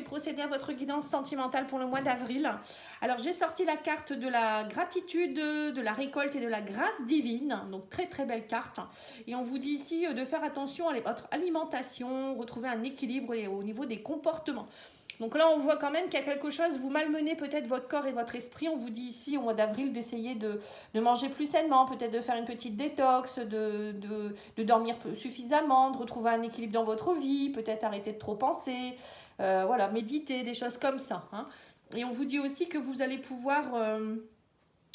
procéder à votre guidance sentimentale pour le mois d'avril. Alors, j'ai sorti la carte de la gratitude, de la récolte et de la grâce divine. Donc, très, très belle carte. Et on vous dit ici de faire attention à votre alimentation, retrouver un équilibre au niveau des comportements. Donc là, on voit quand même qu'il y a quelque chose, vous malmenez peut-être votre corps et votre esprit. On vous dit ici, au mois d'avril, d'essayer de manger plus sainement, peut-être de faire une petite détox, de dormir suffisamment, de retrouver un équilibre dans votre vie, peut-être arrêter de trop penser, voilà, méditer, des choses comme ça. Hein. Et on vous dit aussi que vous allez pouvoir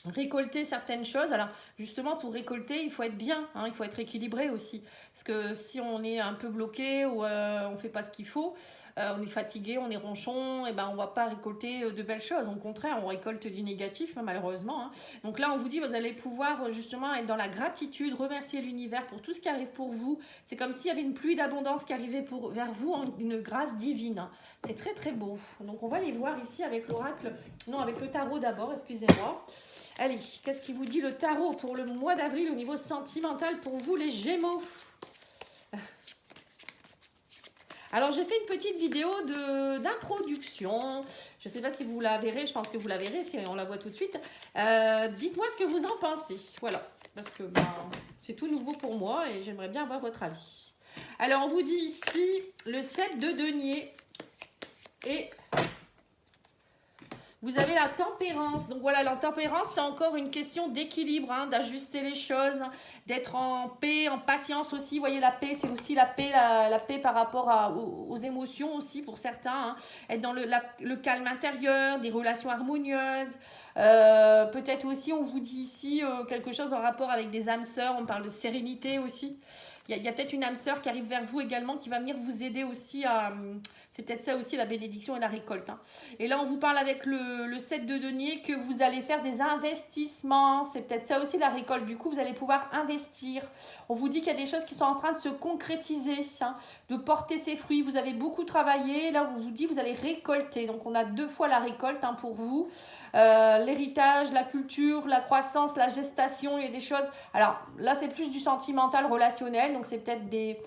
récolter certaines choses. Alors justement, pour récolter, il faut être bien, hein, il faut être équilibré aussi. Parce que si on est un peu bloqué ou on ne fait pas ce qu'il faut, on est fatigué, on est ronchon, et ben on ne va pas récolter de belles choses. Au contraire, on récolte du négatif, malheureusement. Hein. Donc là, on vous dit, vous allez pouvoir justement être dans la gratitude, remercier l'univers pour tout ce qui arrive pour vous. C'est comme s'il y avait une pluie d'abondance qui arrivait vers vous, une grâce divine. C'est très très beau. Donc on va les voir ici avec l'oracle, non, avec le tarot d'abord, excusez-moi. Allez, qu'est-ce qui vous dit le tarot pour le mois d'avril au niveau sentimental pour vous les Gémeaux? Alors, j'ai fait une petite vidéo d'introduction. Je ne sais pas si vous la verrez, je pense que vous la verrez, si on la voit tout de suite. Dites-moi ce que vous en pensez. Voilà, parce que c'est tout nouveau pour moi et j'aimerais bien avoir votre avis. Alors, on vous dit ici le 7 de denier et... Vous avez la tempérance. Donc voilà, la tempérance, c'est encore une question d'équilibre, hein, d'ajuster les choses, d'être en paix, en patience aussi. Vous voyez, la paix, c'est aussi la paix par rapport aux émotions aussi pour certains. Hein. Être dans le calme intérieur, des relations harmonieuses. Peut-être aussi, on vous dit ici quelque chose en rapport avec des âmes sœurs. On parle de sérénité aussi. Il y a peut-être une âme sœur qui arrive vers vous également, qui va venir vous aider aussi à... C'est peut-être ça aussi, la bénédiction et la récolte. Hein. Et là, on vous parle avec le 7 de denier que vous allez faire des investissements. C'est peut-être ça aussi, la récolte. Du coup, vous allez pouvoir investir. On vous dit qu'il y a des choses qui sont en train de se concrétiser, hein, de porter ses fruits. Vous avez beaucoup travaillé. Là, on vous dit vous allez récolter. Donc, on a 2 fois la récolte hein, pour vous. L'héritage, la culture, la croissance, la gestation, il y a des choses... Alors, là, c'est plus du sentimental relationnel. Donc, c'est peut-être des...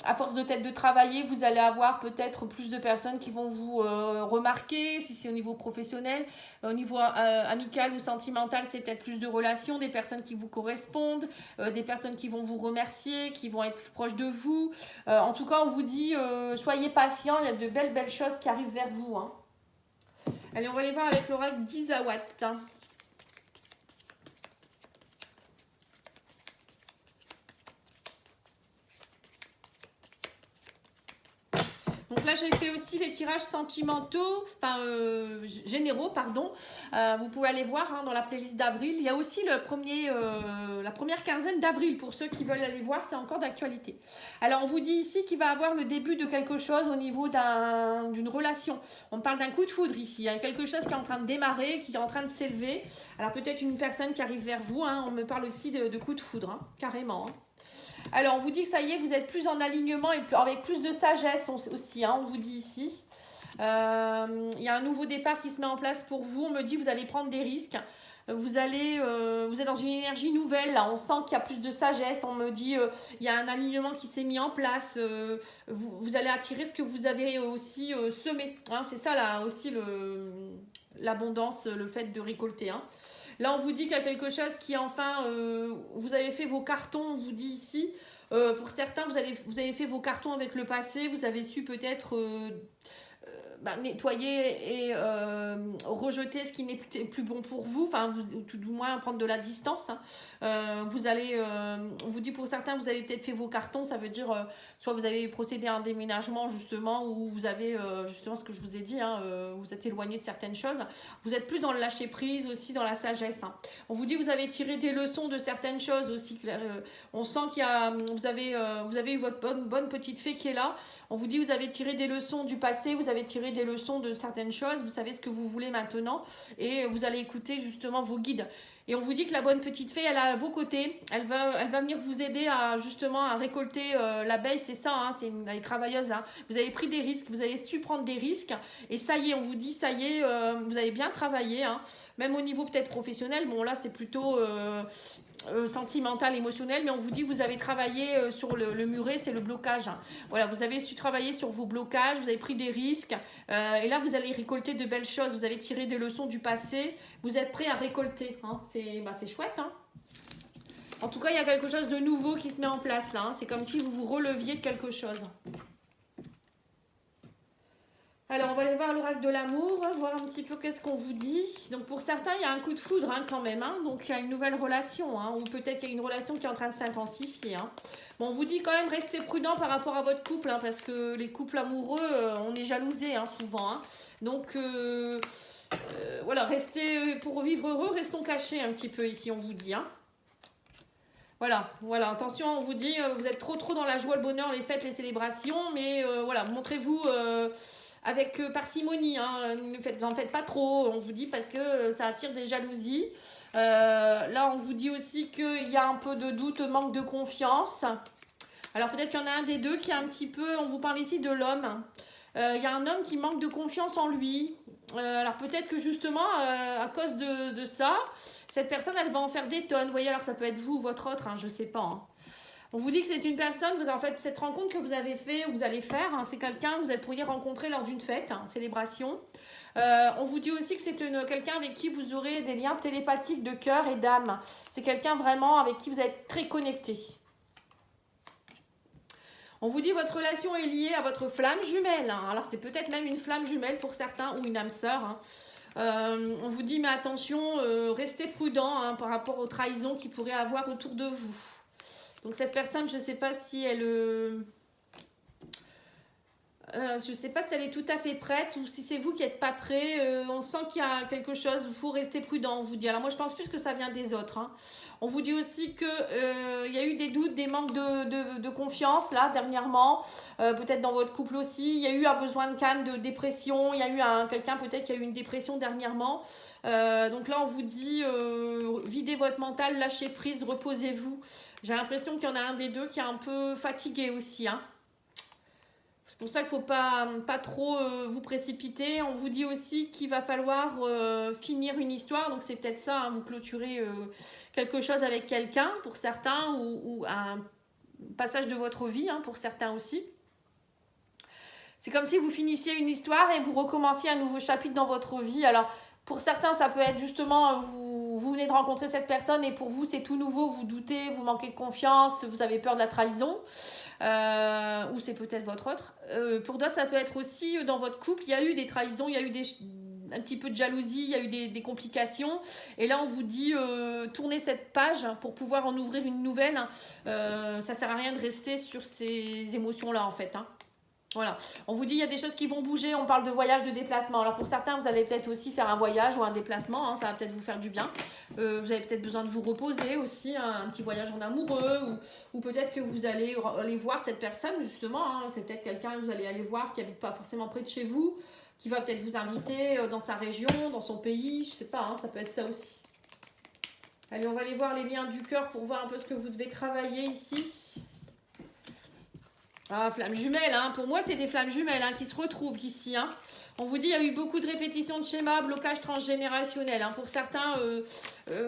À force de travailler, vous allez avoir peut-être plus de personnes qui vont vous remarquer, si c'est au niveau professionnel, au niveau amical ou sentimental, c'est peut-être plus de relations, des personnes qui vous correspondent, des personnes qui vont vous remercier, qui vont être proches de vous. En tout cas, on vous dit, soyez patient, il y a de belles choses qui arrivent vers vous. Hein. Allez, on va aller voir avec l'oracle d'Isawat. Donc là, j'ai fait aussi les tirages sentimentaux, généraux, pardon. Vous pouvez aller voir hein, dans la playlist d'avril. Il y a aussi la première quinzaine d'avril. Pour ceux qui veulent aller voir, c'est encore d'actualité. Alors, on vous dit ici qu'il va avoir le début de quelque chose au niveau d'une relation. On parle d'un coup de foudre ici. Il y a quelque chose qui est en train de démarrer, qui est en train de s'élever. Alors, peut-être une personne qui arrive vers vous. Hein. On me parle aussi de coup de foudre, hein, carrément. Hein. Alors, on vous dit que ça y est, vous êtes plus en alignement et avec plus de sagesse aussi, hein, on vous dit ici. Il y a un nouveau départ qui se met en place pour vous. On me dit que vous allez prendre des risques. Vous êtes dans une énergie nouvelle, là. On sent qu'il y a plus de sagesse. On me dit il y a un alignement qui s'est mis en place. Vous allez attirer ce que vous avez aussi semé. Hein, c'est ça, là, aussi, l'abondance, le fait de récolter, hein. Là, on vous dit qu'il y a quelque chose qui, enfin, vous avez fait vos cartons, on vous dit ici. Pour certains, vous avez fait vos cartons avec le passé, vous avez su peut-être nettoyer et rejeter ce qui n'est plus bon pour vous, enfin, ou tout du moins prendre de la distance. Hein. On vous dit pour certains, vous avez peut-être fait vos cartons, ça veut dire soit vous avez procédé à un déménagement justement, ou vous avez justement ce que je vous ai dit, hein, vous êtes éloigné de certaines choses. Vous êtes plus dans le lâcher prise aussi, dans la sagesse. Hein. On vous dit que vous avez tiré des leçons de certaines choses aussi. On sent qu'il y a, vous avez eu votre bonne petite fée qui est là. On vous dit que vous avez tiré des leçons du passé, vous avez tiré des leçons de certaines choses, vous savez ce que vous voulez maintenant et vous allez écouter justement vos guides. Et on vous dit que la bonne petite fée, elle est à vos côtés. Elle va venir vous aider à justement à récolter l'abeille. C'est ça, hein, elle est travailleuse. Hein. Vous avez pris des risques, vous avez su prendre des risques. Et ça y est, on vous dit, ça y est, vous avez bien travaillé. Hein. Même au niveau peut-être professionnel. Bon, là, c'est plutôt sentimental, émotionnel. Mais on vous dit que vous avez travaillé sur le muret, c'est le blocage. Hein. Voilà, vous avez su travailler sur vos blocages. Vous avez pris des risques. Et là, vous allez récolter de belles choses. Vous avez tiré des leçons du passé. Vous êtes prêt à récolter. Hein. C'est chouette. Hein. En tout cas, il y a quelque chose de nouveau qui se met en place là. Hein. C'est comme si vous vous releviez de quelque chose. Alors, on va aller voir l'oracle de l'amour, voir un petit peu qu'est-ce qu'on vous dit. Donc, pour certains, il y a un coup de foudre hein, quand même. Hein. Donc, il y a une nouvelle relation. Hein, ou peut-être qu'il y a une relation qui est en train de s'intensifier. Hein. Bon, on vous dit quand même, restez prudent par rapport à votre couple. Hein, parce que les couples amoureux, on est jalousés hein, souvent. Hein. Donc, voilà, restez, pour vivre heureux, restons cachés un petit peu ici, on vous dit. Hein. Voilà, attention, on vous dit, vous êtes trop dans la joie, le bonheur, les fêtes, les célébrations. Mais voilà, montrez-vous... avec parcimonie, hein, n'en faites pas trop, on vous dit, parce que ça attire des jalousies. Là, on vous dit aussi qu'il y a un peu de doute, manque de confiance. Alors, peut-être qu'il y en a un des deux qui a un petit peu, on vous parle ici de l'homme. Il y a un homme qui manque de confiance en lui. Alors, peut-être que justement, à cause de ça, cette personne, elle va en faire des tonnes. Vous voyez, alors ça peut être vous ou votre autre, hein, je ne sais pas. Hein. On vous dit que c'est une personne, en fait, cette rencontre que vous avez fait, ou vous allez faire, hein, c'est quelqu'un que vous pourriez rencontrer lors d'une fête, hein, célébration. On vous dit aussi que c'est quelqu'un avec qui vous aurez des liens télépathiques de cœur et d'âme. C'est quelqu'un vraiment avec qui vous êtes très connecté. On vous dit que votre relation est liée à votre flamme jumelle. Hein. Alors, c'est peut-être même une flamme jumelle pour certains ou une âme sœur. Hein. On vous dit, mais attention, restez prudent hein, par rapport aux trahisons qu'il pourrait avoir autour de vous. Donc cette personne, je ne sais pas si elle... je ne sais pas si elle est tout à fait prête ou si c'est vous qui n'êtes pas prêt. On sent qu'il y a quelque chose, il faut rester prudent, on vous dit. Alors moi, je pense plus que ça vient des autres. Hein. On vous dit aussi qu'il y a eu des doutes, des manques de confiance, là, dernièrement. Peut-être dans votre couple aussi. Il y a eu un besoin de calme, de dépression. Il y a eu quelqu'un peut-être qui a eu une dépression dernièrement. Donc là, on vous dit, videz votre mental, lâchez prise, reposez-vous. J'ai l'impression qu'il y en a un des deux qui est un peu fatigué aussi. Hein. C'est pour ça qu'il ne faut pas trop vous précipiter. On vous dit aussi qu'il va falloir finir une histoire. Donc c'est peut-être ça, hein, vous clôturez quelque chose avec quelqu'un pour certains ou un passage de votre vie hein, pour certains aussi. C'est comme si vous finissiez une histoire et vous recommenciez un nouveau chapitre dans votre vie. Alors pour certains, ça peut être justement, vous venez de rencontrer cette personne et pour vous, c'est tout nouveau, vous doutez, vous manquez de confiance, vous avez peur de la trahison, ou c'est peut-être votre autre. Pour d'autres, ça peut être aussi dans votre couple, il y a eu des trahisons, il y a eu un petit peu de jalousie, il y a eu des complications. Et là, on vous dit, tournez cette page pour pouvoir en ouvrir une nouvelle. Ça ne sert à rien de rester sur ces émotions-là, en fait. Hein. Voilà, on vous dit il y a des choses qui vont bouger, on parle de voyage, de déplacement. Alors pour certains, vous allez peut-être aussi faire un voyage ou un déplacement, hein, ça va peut-être vous faire du bien. Vous avez peut-être besoin de vous reposer aussi, hein, un petit voyage en amoureux ou peut-être que vous allez aller voir cette personne justement. Hein, c'est peut-être quelqu'un que vous allez aller voir qui n'habite pas forcément près de chez vous, qui va peut-être vous inviter dans sa région, dans son pays, je sais pas, hein, ça peut être ça aussi. Allez, on va aller voir les liens du cœur pour voir un peu ce que vous devez travailler ici. Ah, flammes jumelles, hein. Pour moi, c'est des flammes jumelles hein, qui se retrouvent ici. Hein. On vous dit il y a eu beaucoup de répétitions de schémas, blocage transgénérationnel. Hein. Pour certains,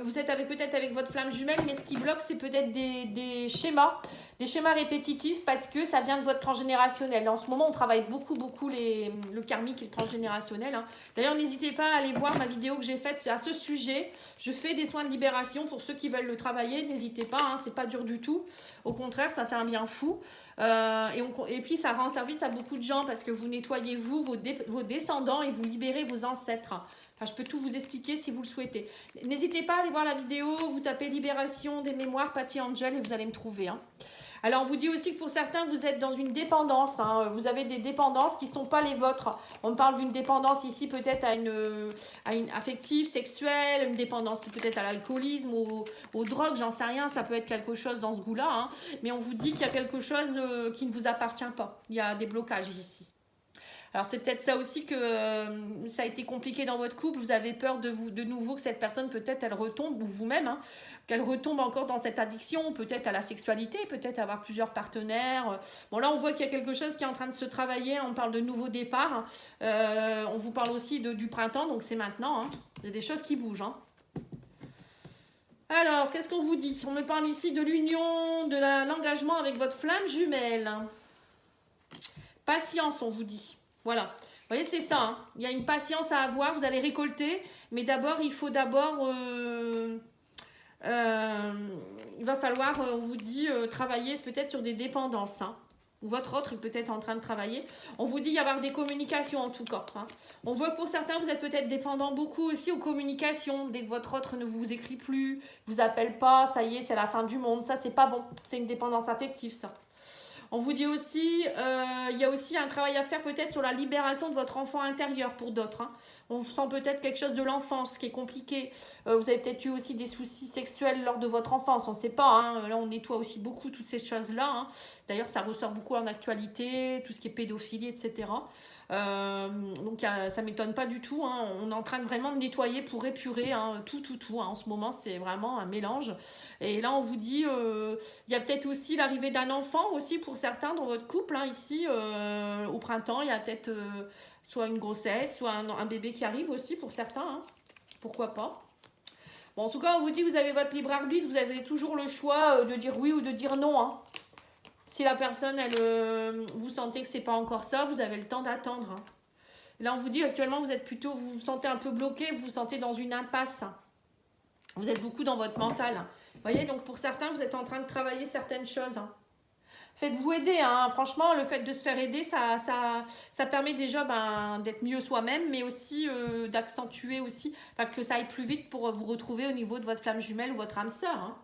vous êtes peut-être avec votre flamme jumelle, mais ce qui bloque, c'est peut-être des schémas répétitifs parce que ça vient de votre transgénérationnel. En ce moment, on travaille beaucoup le karmique et le transgénérationnel. Hein. D'ailleurs, n'hésitez pas à aller voir ma vidéo que j'ai faite à ce sujet. Je fais des soins de libération pour ceux qui veulent le travailler. N'hésitez pas, hein, c'est pas dur du tout. Au contraire, ça fait un bien fou. Et puis, ça rend service à beaucoup de gens parce que vous nettoyez vos descendants et vous libérez vos ancêtres. Enfin, je peux tout vous expliquer si vous le souhaitez. N'hésitez pas à aller voir la vidéo, vous tapez Libération des mémoires, Patty Angel et vous allez me trouver. Hein. Alors, on vous dit aussi que pour certains, vous êtes dans une dépendance. Hein. Vous avez des dépendances qui ne sont pas les vôtres. On parle d'une dépendance ici peut-être à une affective, sexuelle, une dépendance peut-être à l'alcoolisme, aux drogues, j'en sais rien. Ça peut être quelque chose dans ce goût-là. Hein. Mais on vous dit qu'il y a quelque chose qui ne vous appartient pas. Il y a des blocages ici. Alors c'est peut-être ça aussi que ça a été compliqué dans votre couple. Vous avez peur de nouveau que cette personne, peut-être, elle retombe, ou vous-même, hein, qu'elle retombe encore dans cette addiction, peut-être à la sexualité, peut-être avoir plusieurs partenaires. Bon, là, on voit qu'il y a quelque chose qui est en train de se travailler. On parle de nouveau départ. On vous parle aussi du printemps, donc c'est maintenant. Hein. Il y a des choses qui bougent. Hein. Alors, qu'est-ce qu'on vous dit? On me parle ici de l'union, de l'engagement avec votre flamme jumelle. Patience, on vous dit. Voilà. Vous voyez, c'est ça. Hein. Il y a une patience à avoir. Vous allez récolter. Mais d'abord, il faut d'abord... il va falloir, on vous dit, travailler peut-être sur des dépendances. Hein. Ou votre autre est peut-être en train de travailler. On vous dit y avoir des communications en tout cas. Hein. On voit que pour certains, vous êtes peut-être dépendant beaucoup aussi aux communications. Dès que votre autre ne vous écrit plus, vous appelle pas, ça y est, c'est la fin du monde. Ça, c'est pas bon. C'est une dépendance affective, ça. On vous dit aussi, il y a aussi un travail à faire peut-être sur la libération de votre enfant intérieur pour d'autres. Hein. On sent peut-être quelque chose de l'enfance qui est compliqué. Vous avez peut-être eu aussi des soucis sexuels lors de votre enfance, on ne sait pas. Hein. Là, on nettoie aussi beaucoup toutes ces choses-là. Hein. D'ailleurs, ça ressort beaucoup en actualité, tout ce qui est pédophilie, etc. Donc ça ne m'étonne pas du tout. Hein. On est en train de vraiment de nettoyer pour épurer hein, tout. Hein. En ce moment, c'est vraiment un mélange. Et là, on vous dit, il y a peut-être aussi l'arrivée d'un enfant aussi pour certains dans votre couple. Hein, ici, au printemps, il y a peut-être soit une grossesse, soit un bébé qui arrive aussi pour certains. Hein. Pourquoi pas? Bon, en tout cas, on vous dit, vous avez votre libre arbitre. Vous avez toujours le choix de dire oui ou de dire non. Hein. Si la personne, vous sentez que c'est pas encore ça, vous avez le temps d'attendre. Hein. Là, on vous dit actuellement, vous êtes plutôt, vous vous sentez un peu bloqué, vous vous sentez dans une impasse. Vous êtes beaucoup dans votre mental. Vous voyez, donc pour certains, vous êtes en train de travailler certaines choses. Hein. Faites-vous aider. Hein. Franchement, le fait de se faire aider, ça permet déjà d'être mieux soi-même, mais aussi d'accentuer aussi, que ça aille plus vite pour vous retrouver au niveau de votre flamme jumelle ou votre âme sœur. Hein.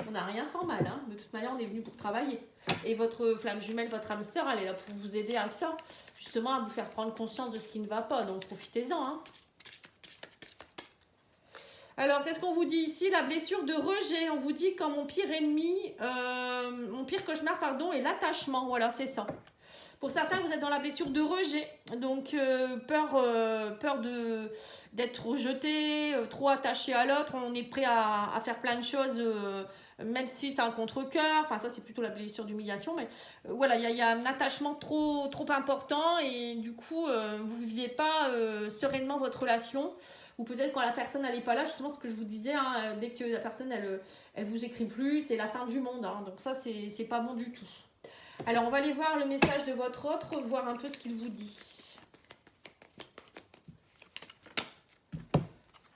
On n'a rien sans mal, hein. De toute manière, on est venu pour travailler. Et votre flamme jumelle, votre âme sœur, elle est là pour vous aider à ça, justement à vous faire prendre conscience de ce qui ne va pas. Donc profitez-en. Hein. Alors, qu'est-ce qu'on vous dit ici? La blessure de rejet. On vous dit quand mon pire ennemi, mon pire cauchemar, pardon, est l'attachement. Voilà, c'est ça. Pour certains, vous êtes dans la blessure de rejet. Donc, peur d'être rejeté, trop attaché à l'autre. On est prêt à faire plein de choses, même si c'est un contre-cœur. Enfin, ça, c'est plutôt la blessure d'humiliation. Mais voilà, il y a un attachement trop important. Et du coup, vous ne vivez pas sereinement votre relation. Ou peut-être quand la personne n'est pas là, justement ce que je vous disais, hein, dès que la personne elle vous écrit plus, c'est la fin du monde. Hein, donc ça, c'est pas bon du tout. Alors, on va aller voir le message de votre autre, voir un peu ce qu'il vous dit.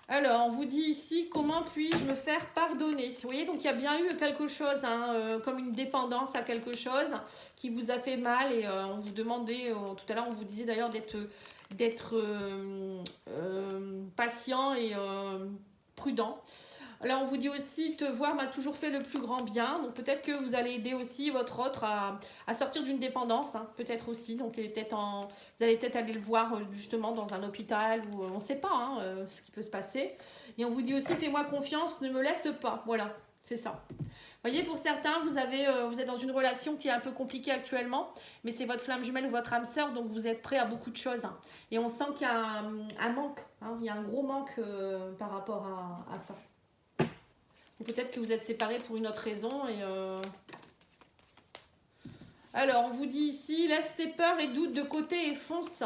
Alors, on vous dit ici, comment puis-je me faire pardonner? Vous voyez, donc il y a bien eu quelque chose, hein, comme une dépendance à quelque chose qui vous a fait mal. Et on vous demandait, tout à l'heure, on vous disait d'ailleurs d'être patient et prudent. Là, on vous dit aussi, te voir m'a toujours fait le plus grand bien. Donc, peut-être que vous allez aider aussi votre autre à sortir d'une dépendance. Hein, peut-être aussi. Donc, vous allez peut-être aller le voir justement dans un hôpital ou on ne sait pas hein, ce qui peut se passer. Et on vous dit aussi, fais-moi confiance, ne me laisse pas. Voilà, c'est ça. Vous voyez, pour certains, vous êtes dans une relation qui est un peu compliquée actuellement, mais c'est votre flamme jumelle ou votre âme sœur, donc vous êtes prêt à beaucoup de choses. Hein. Et on sent qu'il y a un manque, hein, il y a un gros manque par rapport à ça. Ou peut-être que vous êtes séparés pour une autre raison. Alors, on vous dit ici, laisse tes peurs et doutes de côté et fonce.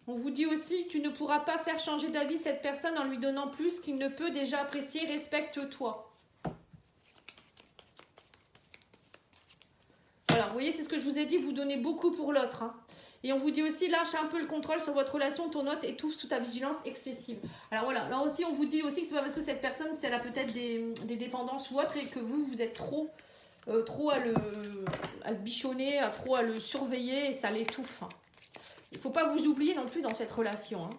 On vous dit aussi, tu ne pourras pas faire changer d'avis cette personne en lui donnant plus qu'il ne peut déjà apprécier, respecte-toi. Voilà, vous voyez, c'est ce que je vous ai dit, vous donnez beaucoup pour l'autre. Hein. Et on vous dit aussi, lâche un peu le contrôle sur votre relation, ton autre étouffe sous ta vigilance excessive. Alors voilà, là aussi, on vous dit aussi que c'est pas parce que cette personne, si elle a peut-être des dépendances ou autre, et que vous êtes trop à le bichonner, trop à le surveiller, et ça l'étouffe. Hein. Il ne faut pas vous oublier non plus dans cette relation. Hein.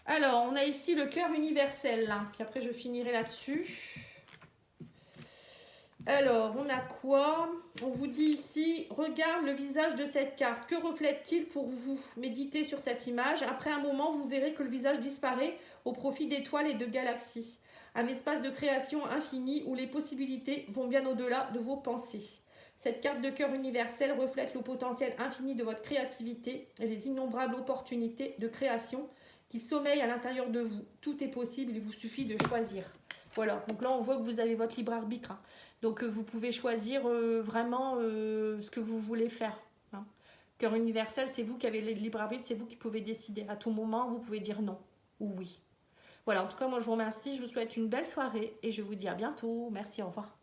Alors, on a ici le cœur universel, là, puis après je finirai là-dessus. Alors, on a quoi? On vous dit ici, regarde le visage de cette carte. Que reflète-t-il pour vous? Méditez sur cette image. Après un moment, vous verrez que le visage disparaît au profit d'étoiles et de galaxies. Un espace de création infinie où les possibilités vont bien au-delà de vos pensées. Cette carte de cœur universel reflète le potentiel infini de votre créativité et les innombrables opportunités de création qui sommeillent à l'intérieur de vous. Tout est possible, il vous suffit de choisir. Voilà, donc là on voit que vous avez votre libre arbitre. Hein. Donc vous pouvez choisir vraiment ce que vous voulez faire. Hein. Cœur universel, c'est vous qui avez le libre arbitre, c'est vous qui pouvez décider. À tout moment, vous pouvez dire non ou oui. Voilà, en tout cas, moi je vous remercie, je vous souhaite une belle soirée et je vous dis à bientôt. Merci, au revoir.